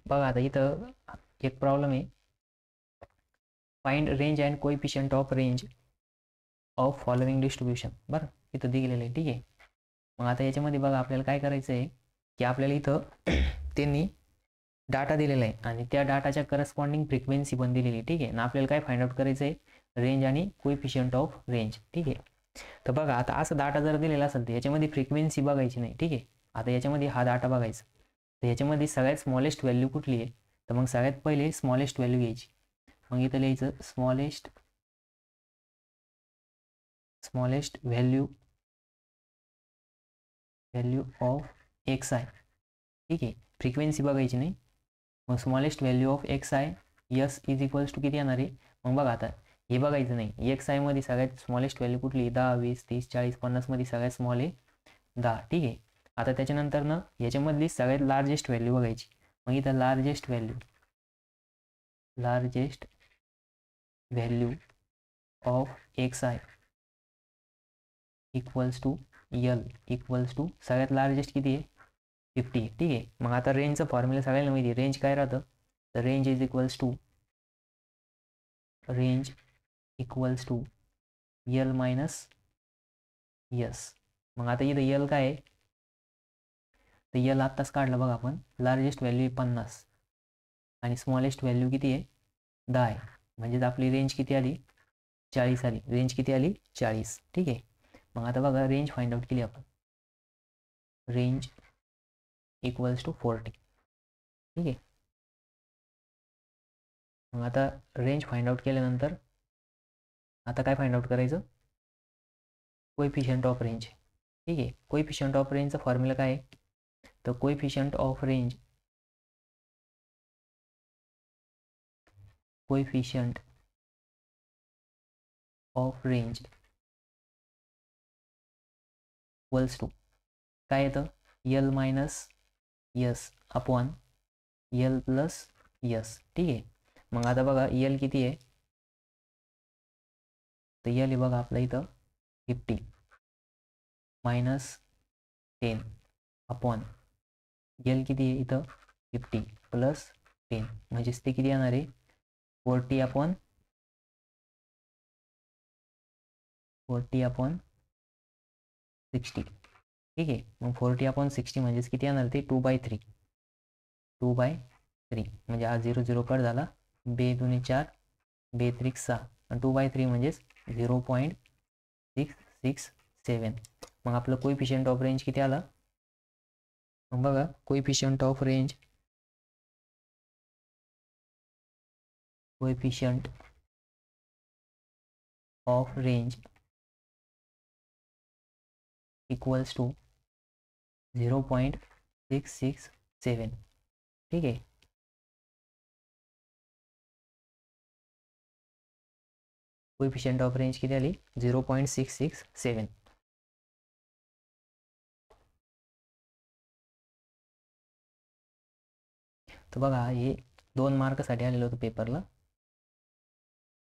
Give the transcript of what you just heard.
बघा आता इथं एक प्रॉब्लेम आहे, find range and coefficient of range of following distribution. बरं, इथं दिलेलं आहे. ठीक आहे. मग आता याच्यामध्ये बघा आपल्याला काय करायचं आहे की आपल्याला इथं त्यांनी डाटा दिलेला आहे आणि त्या डाटाच्या करस्पॉन्डिंग फ्रिक्वेन्सी पण दिलेली आहे. ठीक आहे. ना आपल्याला काय फाइंड आउट करायचं आहे, रेंज आणि कोएफिशियंट ऑफ रेंज. ठीक आहे. तर बघा आता असं डाटा जर दिलेला असेल तर याच्यामध्ये फ्रिक्वेन्सी बघायची नाही. ठीक आहे. आता याच्यामध्ये हा डाटा बघायचा, तर याच्यामध्ये सगळ्यात स्मॉलेस्ट व्हॅल्यू कुठली आहे, तर मग सगळ्यात पहिले स्मॉलेस्ट व्हॅल्यू घ्यायची. मग इथं लिहायचं smallest value of X I. ठीक आहे. फ्रिक्वेन्सी बघायची नाही. मग smallest value of X I S is equals to किती येणार आहे. मग बघा आता हे बघायचं नाही, एक्स आयमध्ये सगळ्यात स्मॉलेस्ट व्हॅल्यू कुठली, 10, 20, 30, 40, 50मध्ये सगळ्यात स्मॉल आहे 10. ठीक आहे. आता त्याच्यानंतर ना याच्यामधली सगळ्यात लार्जेस्ट व्हॅल्यू बघायची. मग इथं largest value of X I equals to L equals to सगळ्यात लार्जेस्ट किती आहे, 50. ठीक आहे. मग आता रेंजचं फॉर्म्युला सगळ्यांना माहिती आहे, रेंज काय राहतं, तर range equals to L minus S. मग आता इथं यल काय आहे, तर यल आत्ताच काढलं बघा आपण. लार्जेस्ट व्हॅल्यू आहे 50 आणि स्मॉलेस्ट व्हॅल्यू किती आहे, 10 आहे. म्हणजेच आपली रेंज किती आली, 40 आली. रेंज किती आली, 40. ठीक आहे. मग आता बघा रेंज फाइंड आउट केली आपण, रेंज इक्वल्स टू 40. ठीक आहे. मग आता रेंज फाइंड आउट केल्यानंतर आता काय फाइंड आउट करायचं, कोएफिशियंट ऑफ रेंज. ठीक आहे. कोएफिशियंट ऑफ रेंजचा फॉर्म्युला काय आहे, तर coefficient of range equals to काय येतं, L minus S upon L plus S. ठीक आहे. मग आता बघा यल किती आहे, तर यल आहे बघा आपलं इथं 50 मायनस 10 अपॉन यल किती आहे इथं 50 प्लस 10, म्हणजेच ते किती येणार आहे 40 अपॉन 60. ठीक आहे. मग 40 अपॉन 60 म्हणजेच किती येणार ते 2/3 म्हणजे हा 0 0 कट झाला, 2 दुणे 4 2 त्रिक 6 आणि 2/3 म्हणजेच 0.667. मग आपलं कोएफिशियंट ऑफ रेंज किती आला, मग बघा coefficient of range equals to 0.667. ठीक आहे. कोएफिशियंट ऑफ रेंज किती आली, 0.667. तर बघा हे 2 मार्कसाठी आलेलं होतं पेपरला.